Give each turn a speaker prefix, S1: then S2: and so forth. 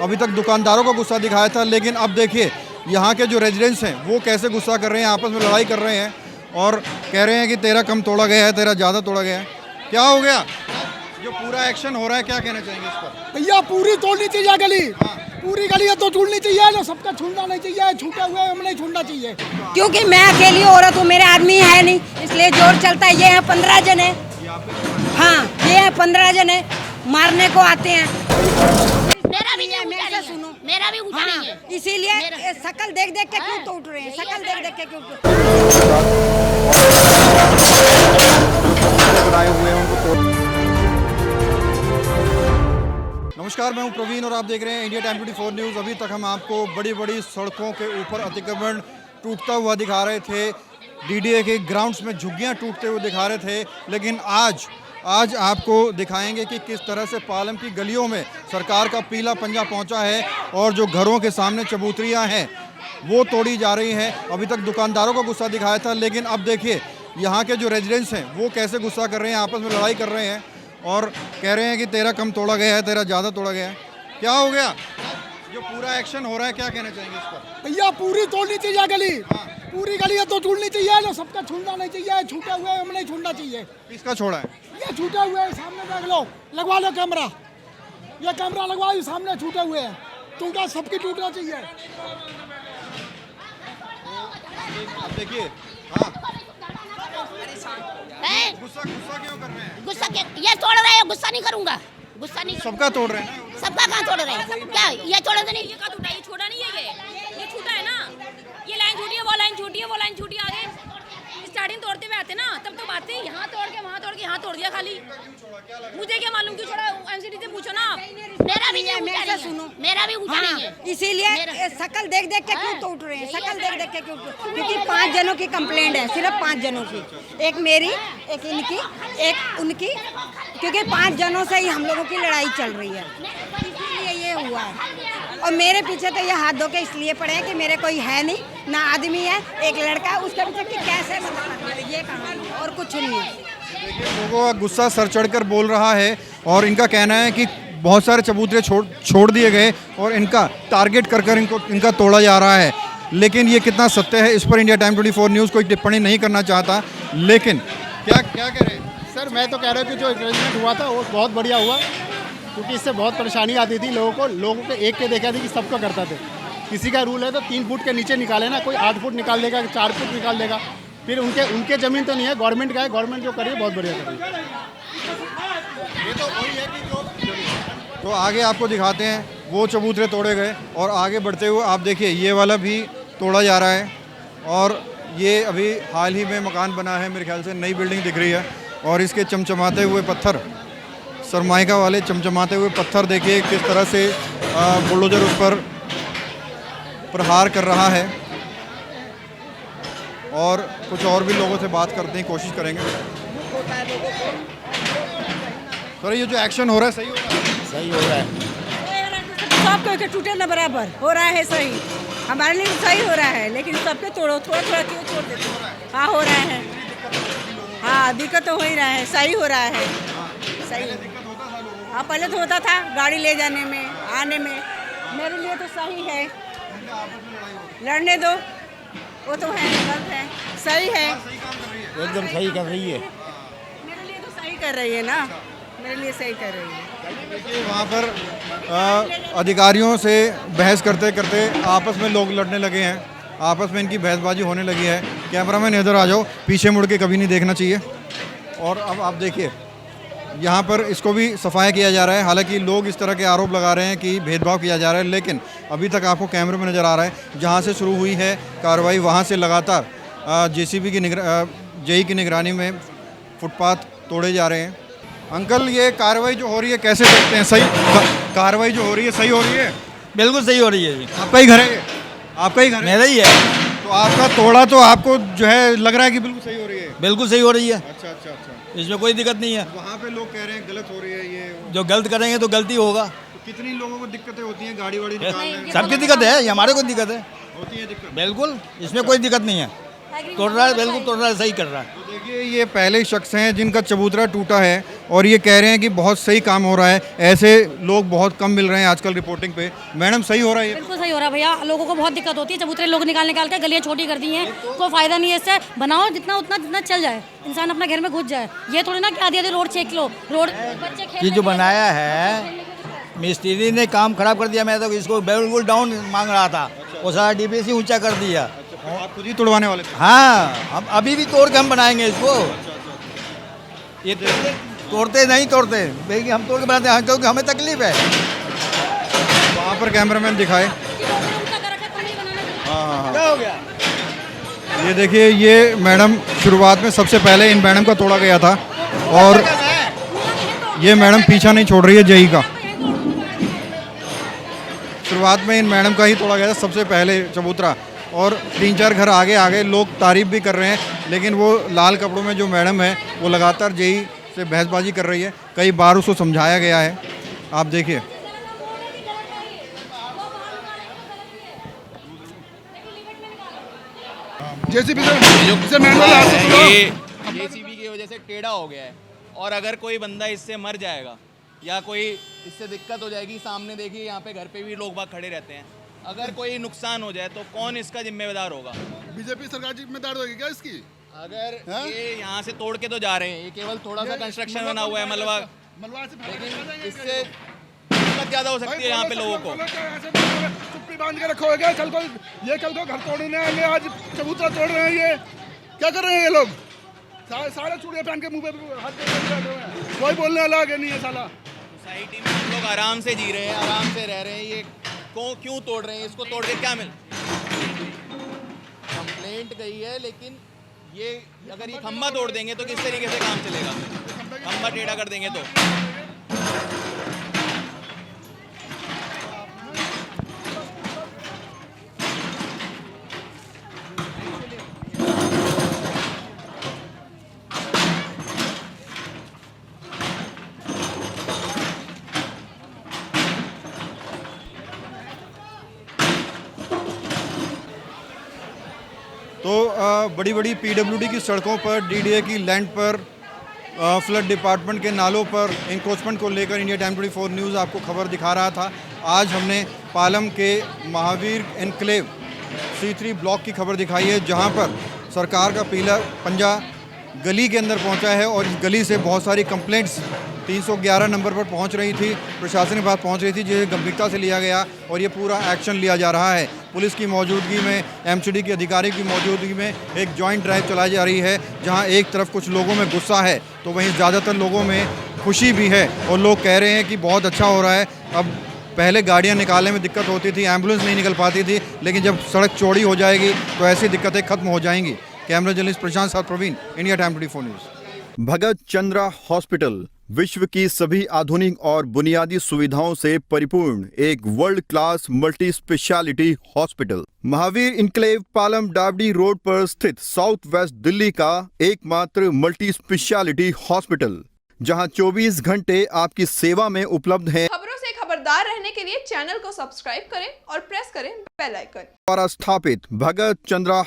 S1: अभी तक दुकानदारों को गुस्सा दिखाया था, लेकिन अब देखिए यहाँ के जो रेजिडेंट्स हैं वो कैसे गुस्सा कर रहे हैं, आपस में लड़ाई कर रहे हैं और कह रहे हैं कि तेरा कम तोड़ा गया है, तेरा ज़्यादा तोड़ा गया है। क्या हो गया? जो पूरा एक्शन हो रहा है, क्या कहना चाहेंगे इस पर?
S2: भैया पूरी तोड़नी चाहिए गली, पूरी गली तो छूटनी चाहिए, जो सबका छूटना नहीं चाहिए, छूटे हुए हमें नहीं छूटना चाहिए।
S3: क्योंकि मैं अकेली औरत हूँ, मेरे आदमी है नहीं, इसलिए जोर चलता है। ये है 15 जन है, हाँ ये है 15 जन है, मारने को आते हैं।
S4: मेरा भी नहीं, सुनो मेरा भी ऊँचा नहीं है,
S3: इसीलिए शकल देख देख के क्यों टूट रहे हैं, शकल देख देख के क्यों
S1: नमस्कार, मैं हूं प्रवीण और आप देख रहे हैं इंडिया टाइम 24 न्यूज़। अभी तक हम आपको बड़ी बड़ी सड़कों के ऊपर अतिक्रमण टूटता हुआ दिखा रहे थे, डीडीए के ग्राउंड्स में झुग्गियां टूटते हुए दिखा रहे थे, लेकिन आज आपको दिखाएंगे कि किस तरह से पालम की गलियों में सरकार का पीला पंजा पहुंचा है और जो घरों के सामने चबूतरियां हैं वो तोड़ी जा रही हैं। अभी तक दुकानदारों को गुस्सा दिखाया था, लेकिन अब देखिए यहाँ के जो रेजिडेंट्स हैं वो कैसे गुस्सा कर रहे हैं, आपस में लड़ाई कर रहे हैं और कह रहे हैं कि तेरा कम तोड़ा गया है, तेरा ज़्यादा तोड़ा गया है। क्या हो गया? जो पूरा एक्शन हो रहा है, क्या कहना चाहेंगे इस पर?
S2: भैया पूरी तोड़नी चाहिए गली, पूरी गली तो छूटनी चाहिए, जो सबका छूटना नहीं चाहिए, छूटे हुए हमें नहीं छूटना चाहिए।
S1: किसका छोड़ा है?
S2: ये छूटे हुए हैं, सामने देख लो, लगवा लो कैमरा, ये कैमरा लगवाओ, सामने छूटे हुए हैं, टूटा सबकी टूटना चाहिए।
S1: देखिए हाँ,
S4: गुस्सा
S1: क्यों कर रहे हैं?
S4: गुस्सा ये तोड़ रहे हैं, गुस्सा नहीं करूंगा, गुस्सा नहीं,
S1: सबका तोड़ रहे हैं ना,
S4: सबका कहाँ तोड़ रहे हैं? क्या ये तोड़े तो नहीं,
S5: ये का टूटा, ये छोटा नहीं है, ये छूटा है ना, ये लाइन छूटी है, वो लाइन छूटी है, वो लाइन छूटी, आगे स्टार्टिंग तोड़ते हुए आते ना, तब तो बात थी, यहाँ तोड़ के वहाँ तोड़ के यहाँ तोड़ दिया खाली। मुझे क्या मालूम क्यों छोड़ा, एमसीडी से पूछो ना।
S4: मेरा भी नहीं,
S3: मेरे से सुनो,
S4: मेरा भी ऊँचा नहीं है,
S3: इसीलिए शकल देख देख के क्यों टूट रहे हैं, शकल देख देख के क्यों, क्योंकि 5 जनों की कंप्लेंट है, सिर्फ 5 जनों की, एक मेरी, एक इनकी, एक उनकी, क्योंकि 5 जनों से ही हम लोगों की लड़ाई चल रही है, इसीलिए ये हुआ है। और मेरे पीछे तो ये हाथ धो के इसलिए पड़े हैं कि मेरे कोई है नहीं, ना आदमी है, एक लड़का है, उसके पीछे कि कैसे ये कहानी और कुछ नहीं है।
S1: देखिए लोगों का गुस्सा सर चढ़कर बोल रहा है और इनका कहना है कि बहुत सारे चबूतरे छोड़ दिए गए और इनका टारगेट कर इनका तोड़ा जा रहा है, लेकिन ये कितना सत्य है इस पर इंडिया टाइम 24 न्यूज़ कोई टिप्पणी नहीं करना चाहता। लेकिन क्या कह रहे हैं
S6: सर? मैं तो कह रहा हूँ कि जो अरेंजमेंट हुआ था वो बहुत बढ़िया हुआ, क्योंकि इससे बहुत परेशानी आती थी लोगों को एक के देखा थी कि सबको करता थे। किसी का रूल है तो 3 फुट के नीचे निकाले ना, कोई 8 फुट निकाल देगा, 4 फुट निकाल देगा, फिर उनके ज़मीन तो नहीं है, गवर्नमेंट का है, गवर्नमेंट जो करिए बहुत बढ़िया करिए।
S1: ये तो वही है कि तो आगे आपको दिखाते हैं, वो चबूतरे तोड़े गए और आगे बढ़ते हुए आप देखिए ये वाला भी तोड़ा जा रहा है और ये अभी हाल ही में मकान बना है, मेरे ख्याल से नई बिल्डिंग दिख रही है और इसके चमचमाते हुए पत्थर, सरमाइका वाले चमचमाते हुए पत्थर देखिए किस तरह से बुलडोजर उस पर प्रहार कर रहा है। और कुछ और भी लोगों से बात करने की कोशिश करेंगे। सर ये जो एक्शन हो रहा है सही हो रहा है?
S6: सही हो रहा है,
S3: सबके टूटे न बराबर हो रहा है, सही हमारे लिए सही हो रहा है, लेकिन सबके तोड़ो, थोड़ा थोड़ा क्यों छोड़ देते? हाँ हो रहा है, हाँ दिक्कत तो हो ही रहा है, सही हो रहा है, सही। हाँ पहले तो होता था गाड़ी ले जाने में आने में, मेरे लिए तो सही है, लड़ने दो, वो तो है गलत है, सही है,
S6: एकदम सही कर रही है,
S3: मेरे लिए तो सही कर रही है ना, मेरे लिए सही कर रही है।
S1: देखिए वहाँ पर अधिकारियों से बहस करते करते आपस में लोग लड़ने लगे हैं, आपस में इनकी बहसबाजी होने लगी है। कैमरामैन इधर आ जाओ, पीछे मुड़ के कभी नहीं देखना चाहिए। और अब आप देखिए यहाँ पर इसको भी सफाया किया जा रहा है, हालांकि लोग इस तरह के आरोप लगा रहे हैं कि भेदभाव किया जा रहा है, लेकिन अभी तक आपको कैमरे में नज़र आ रहा है जहाँ से शुरू हुई है कार्रवाई वहाँ से लगातार जेसीबी की जेई की निगरानी में फुटपाथ तोड़े जा रहे हैं। अंकल ये कार्रवाई जो हो रही है कैसे देखते हैं? सही कार्रवाई जो हो रही है सही हो रही है?
S7: बिल्कुल सही हो रही है जी।
S1: आपका ही घर है ये? आपका ही घर है?
S7: मेरा ही है।
S1: तो आपका तोड़ा तो आपको जो है लग रहा है कि बिल्कुल सही हो रही है?
S7: बिल्कुल सही हो रही है,
S1: अच्छा अच्छा अच्छा।
S7: इसमें कोई दिक्कत नहीं है।
S1: वहाँ पे लोग कह रहे हैं गलत हो रही है ये वो।
S7: जो गलत करेंगे तो गलती होगा।
S1: तो कितनी लोगों को दिक्कतें होती हैं गाड़ी वाड़ी निकालने में?
S7: सबकी दिक्कत है, ये हमारे को दिक्कत है,
S1: होती है दिक्कत।
S7: बिल्कुल इसमें कोई दिक्कत नहीं है। तोड़ रहा है, बिल्कुल तोड़ रहा है, सही कर रहा है।
S1: तो देखिए ये पहले शख्स हैं जिनका चबूतरा टूटा है और ये कह रहे हैं कि बहुत सही काम हो रहा है। ऐसे लोग बहुत कम मिल रहे हैं आजकल रिपोर्टिंग पे। मैडम सही हो रहा है ये?
S8: बिल्कुल सही हो रहा है भैया, लोगों को बहुत दिक्कत होती है, चबूतरे लोग निकाल के गलियाँ छोटी कर दी हैं, कोई फायदा नहीं है इससे। बनाओ जितना चल जाए, इंसान अपना घर में घुस जाए। ये थोड़ी ना कि आधी रोड चेक लो, रोड बच्चे खेल
S7: ये जो बनाया है मिस्त्री ने काम खराब कर दिया। मैं तो इसको बिल्कुल डाउन मांग रहा था, वो सारा डीपीसी ऊंचा कर दिया।
S1: आप खुद ही तोड़वाने वाले थे?
S7: हाँ, हम अभी भी तोड़ के हम बनाएंगे इसको। ये तोड़ते नहीं तोड़ते, लेकिन हम तोड़ के बनाते हैं क्योंकि हमें तकलीफ है।
S1: वहाँ पर कैमरामैन दिखाए।
S7: क्या हो गया?
S1: ये देखिए ये मैडम शुरुआत में सबसे पहले इन मैडम का तोड़ा गया था और ये मैडम पीछा नहीं छोड़ रही है जेई का। शुरुआत में इन मैडम का ही तोड़ा गया था सबसे पहले चबूतरा, और 3-4 घर आगे आगे लोग तारीफ भी कर रहे हैं। लेकिन वो लाल कपड़ों में जो मैडम है वो लगातार जेई से बहसबाजी कर रही है। कई बार उसको समझाया गया है, आप देखिए।
S9: जेसीबी से मैनुअल हाथ से तोड़ो।
S10: जेसीबी की वजह से टेढ़ा हो गया है, और अगर कोई बंदा इससे मर जाएगा या कोई इससे दिक्कत हो जाएगी, सामने देखिए यहाँ पे घर पे भी लोग बाग खड़े रहते हैं, अगर कोई नुकसान हो जाए तो कौन इसका जिम्मेदार होगा?
S9: बीजेपी सरकार जिम्मेदार होगी क्या इसकी?
S10: अगर ये यहाँ से तोड़ के तो जा रहे हैं, ये केवल थोड़ा सा कंस्ट्रक्शन बना हुआ है मलबा, लेकिन इससे दिक्कत ज़्यादा हो सकती है यहाँ पे लोगों को।
S9: चुप्पी बांध के रखो क्या? कल को घर तोड़ने आएंगे, आज चबूतरा तोड़ रहे हैं। ये क्या कर रहे हैं ये लोग? सारे चूड़ियाँ पहन के मुंह पे हाथ दे बैठे हुए हैं, कोई बोलने वाला आगे नहीं है। साला
S10: सोसाइटी में हम लोग आराम से जी रहे हैं, आराम से रह रहे हैं, ये क्यों तोड़ रहे हैं? इसको तोड़ के क्या मिल? कंप्लेंट गई है, लेकिन ये अगर ये खंभा तोड़ देंगे तो किस तरीके से काम चलेगा? खंभा टेढ़ा कर देंगे तो।
S1: तो बड़ी बड़ी पीडब्ल्यूडी की सड़कों पर, डीडीए की लैंड पर, फ्लड डिपार्टमेंट के नालों पर इंक्रोचमेंट को लेकर इंडिया टाइम 24 न्यूज़ आपको खबर दिखा रहा था। आज हमने पालम के महावीर एनक्लेव C3 ब्लॉक की खबर दिखाई है, जहां पर सरकार का पीला पंजा गली के अंदर पहुंचा है और इस गली से बहुत सारी कंप्लेंट्स 311 नंबर पर पहुंच रही थी, प्रशासन के पास पहुंच रही थी, जिसे गंभीरता से लिया गया और ये पूरा एक्शन लिया जा रहा है। पुलिस की मौजूदगी में, एमसीडी के अधिकारी की मौजूदगी में एक जॉइंट ड्राइव चलाई जा रही है, जहां एक तरफ कुछ लोगों में गुस्सा है तो वहीं ज़्यादातर लोगों में खुशी भी है और लोग कह रहे हैं कि बहुत अच्छा हो रहा है। अब पहले गाड़ियां निकालने में दिक्कत होती थी, एम्बुलेंस नहीं निकल पाती थी, लेकिन जब सड़क चौड़ी हो जाएगी तो ऐसी दिक्कतें खत्म हो जाएंगी। कैमरा जर्नलिस्ट प्रशांत साथ प्रवीण, इंडिया टाइम 24 न्यूज़। भगत चंद्रा हॉस्पिटल विश्व की सभी आधुनिक और बुनियादी सुविधाओं से परिपूर्ण एक world class multi speciality hospital, Mahavir enclave Palam Dabri road पर स्थित साउथ वेस्ट दिल्ली का एकमात्र मल्टी स्पेशलिटी हॉस्पिटल, जहां 24 घंटे आपकी सेवा में उपलब्ध है।
S11: खबरों से खबरदार रहने के लिए चैनल को सब्सक्राइब करें और प्रेस करें बेल आइकन।
S1: द्वारा स्थापित भगत चंद्रा